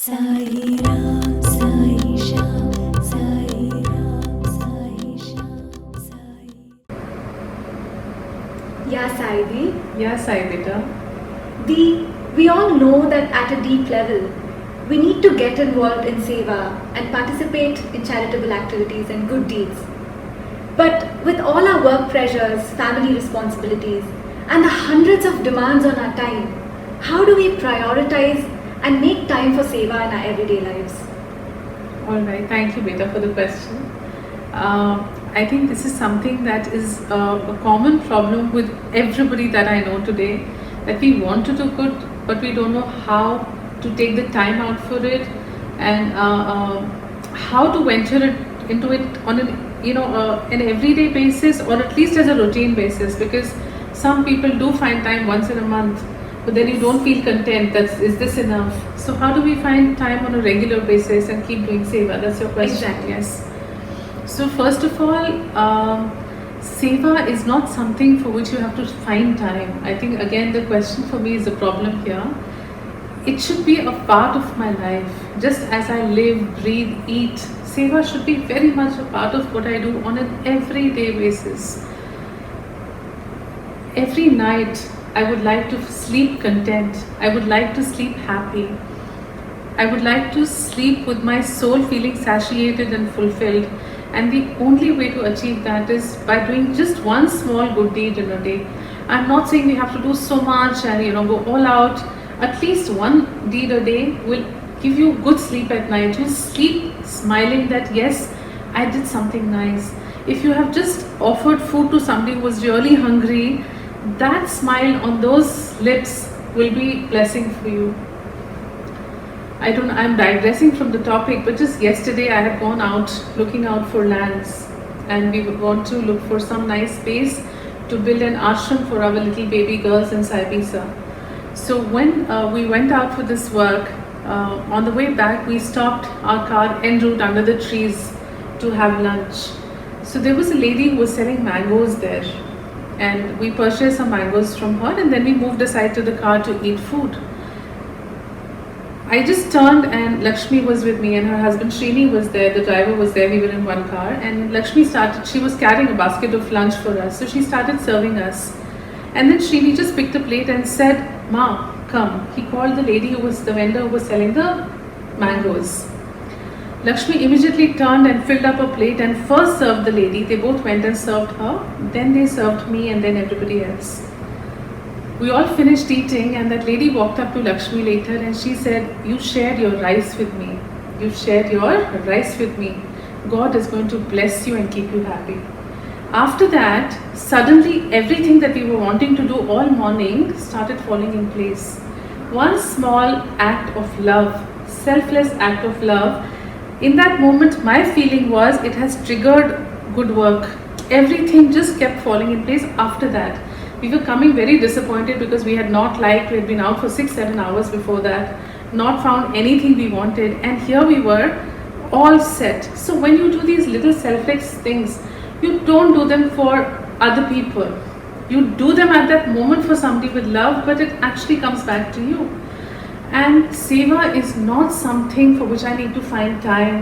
Sai Ram, Sai Sham, Sai Ram, Sai Sham, Sai. Yeah, Saidi. Yeah, Sai beta. We all know that at a deep level, we need to get involved in seva and participate in charitable activities and good deeds. But with all our work pressures, family responsibilities, and the hundreds of demands on our time, how do we prioritize and make time for seva in our everyday lives? All right, thank you, beta, for the question. I think this is something that is a common problem with everybody that I know today, that we want to do good, but we don't know how to take the time out for it and how to venture into it on an everyday basis, or at least as a routine basis, because some people do find time once in a month, but then you don't feel content. Is this enough? So how do we find time on a regular basis and keep doing seva? That's your question. Exactly. Yes. So first of all, seva is not something for which you have to find time. I think again the question for me is the problem here. It should be a part of my life. Just as I live, breathe, eat, seva should be very much a part of what I do on an everyday basis. Every night I would like to sleep content. I would like to sleep happy. I would like to sleep with my soul feeling satiated and fulfilled. And the only way to achieve that is by doing just one small good deed in a day. I'm not saying we have to do so much and go all out. At least one deed a day will give you good sleep at night. You'll sleep smiling that yes, I did something nice. If you have just offered food to somebody who was really hungry, that smile on those lips will be blessing for you. I'm digressing from the topic, but just yesterday I had gone out looking out for lands, and we want to look for some nice space to build an ashram for our little baby girls in Saibisa. So when we went out for this work, on the way back we stopped our car en route under the trees to have lunch. So there was a lady who was selling mangoes there, and we purchased some mangoes from her, and then we moved aside to the car to eat food. I just turned and Lakshmi was with me, and her husband Srini was there, the driver was there, we were in one car, and Lakshmi she was carrying a basket of lunch for us, so she started serving us. And then Srini just picked a plate and said, "Ma, come." He called the lady who was the vendor who was selling the mangoes. Lakshmi immediately turned and filled up a plate and first served the lady. They both went and served her, then they served me, and then everybody else. We all finished eating, and that lady walked up to Lakshmi later and she said, "You shared your rice with me. You shared your rice with me. God is going to bless you and keep you happy." After that, suddenly everything that we were wanting to do all morning started falling in place. One small act of love, selfless act of love. In that moment, my feeling was it has triggered good work. Everything just kept falling in place after that. We were coming very disappointed because we had been out for 6-7 hours before that, not found anything we wanted, and here we were all set. So when you do these little selfless things, you don't do them for other people. You do them at that moment for somebody with love, but it actually comes back to you. And seva is not something for which I need to find time.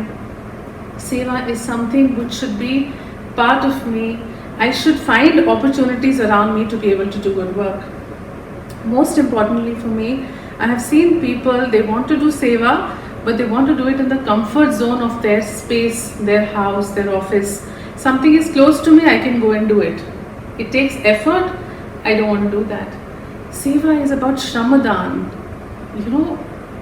Seva is something which should be part of me. I should find opportunities around me to be able to do good work. Most importantly for me, I have seen people, they want to do seva, but they want to do it in the comfort zone of their space, their house, their office. Something is close to me, I can go and do it. It takes effort, I don't want to do that. Seva is about Shramadan.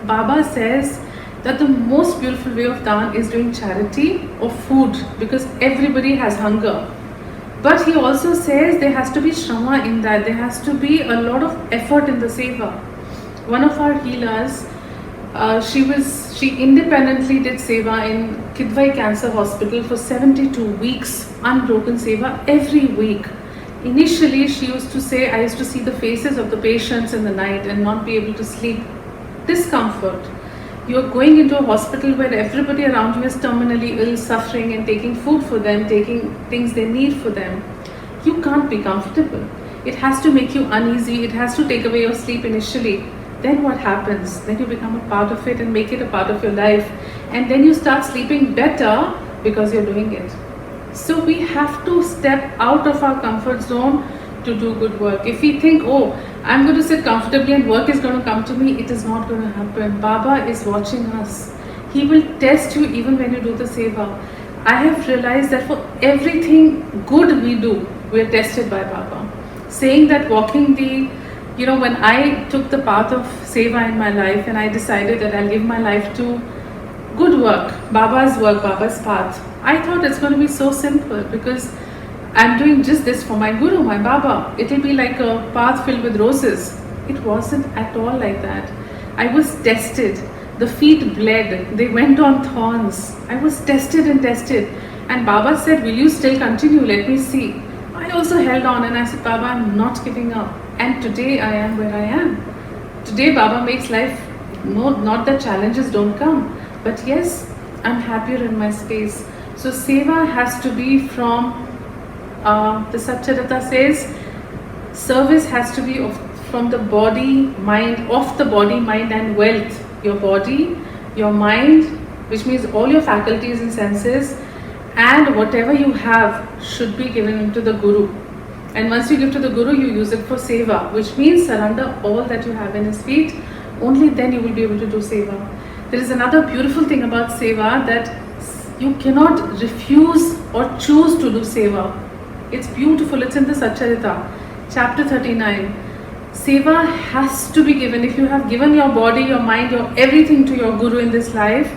Baba says that the most beautiful way of daan is doing charity of food, because everybody has hunger. But he also says there has to be shrama in that. There has to be a lot of effort in the seva. One of our healers, she independently did seva in Kidwai Cancer Hospital for 72 weeks, unbroken seva every week. Initially, she used to say, I used to see the faces of the patients in the night and not be able to sleep. Discomfort. You're going into a hospital where everybody around you is terminally ill, suffering, and taking food for them, taking things they need for them. You can't be comfortable. It has to make you uneasy. It has to take away your sleep initially. then what happens? Then you become a part of it and make it a part of your life, and then you start sleeping better because you're doing it. So we have to step out of our comfort zone to do good work. If we think, oh, I'm going to sit comfortably and work is going to come to me, it is not going to happen. Baba is watching us. He will test you even when you do the seva. I have realized that for everything good we do, we are tested by Baba. Saying that walking the, when I took the path of seva in my life and I decided that I'll give my life to good work, Baba's path, I thought it's going to be so simple because I'm doing just this for my Guru, my Baba. It will be like a path filled with roses. It wasn't at all like that. I was tested. The feet bled. They went on thorns. I was tested and tested. And Baba said, will you still continue? Let me see. I also held on and I said, Baba, I'm not giving up. And today I am where I am. Today Baba makes life, not that challenges don't come, but yes, I'm happier in my space. So seva has to be from, the Satcharita says, service has to be from the body, mind, of the body, mind and wealth. Your body, your mind, which means all your faculties and senses, and whatever you have should be given to the Guru. And once you give to the Guru, you use it for seva, which means surrender all that you have in his feet. Only then you will be able to do seva. There is another beautiful thing about seva, that you cannot refuse or choose to do seva. It's beautiful. It's in the Satcharita, chapter 39. Seva has to be given. If you have given your body, your mind, your everything to your Guru in this life,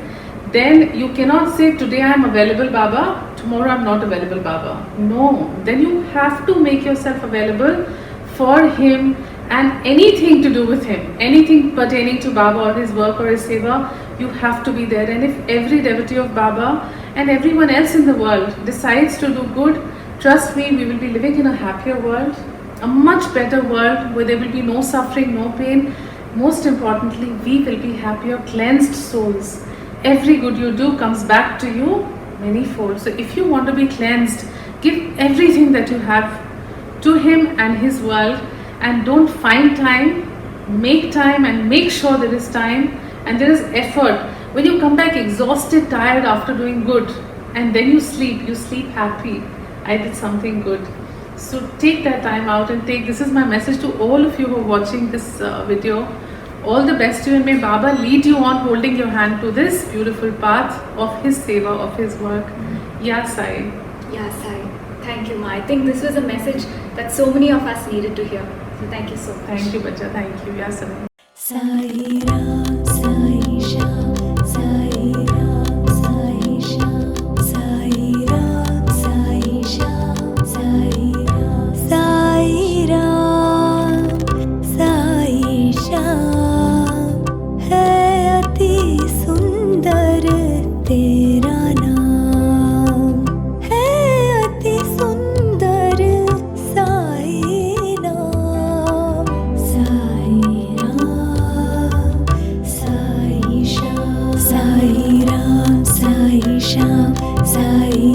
then you cannot say, today I am available, Baba, tomorrow I am not available, Baba. No. Then you have to make yourself available for him and anything to do with him, anything pertaining to Baba or his work or his seva, you have to be there. And if every devotee of Baba and everyone else in the world decides to do good, trust me, we will be living in a happier world, a much better world where there will be no suffering, no pain. Most importantly, we will be happier, cleansed souls. Every good you do comes back to you manyfold. So if you want to be cleansed, give everything that you have to him and his world, and don't find time, make time and make sure there is time and there is effort. When you come back exhausted, tired after doing good, and then you sleep happy. I did something good. So take that time out and this is my message to all of you who are watching this video. All the best to you, and may Baba lead you on holding your hand to this beautiful path of his seva, of his work. Ya Sai. Yeah, Sai. Thank you, Ma. I think this was a message that so many of us needed to hear. So thank you so much. Thank you, Bacha. Thank you. Ya Sai. Sai Ram, Sai Sham, Sai Ram, Sai Sham, Sai Ram, Sai Sham, Sai Ram, Sai Ram, Sai Sham, है अति सुंदर तेरा नाम, है अति सुंदर साई राम, साई राम, साई श्याम, साई राम, साई श्याम, साई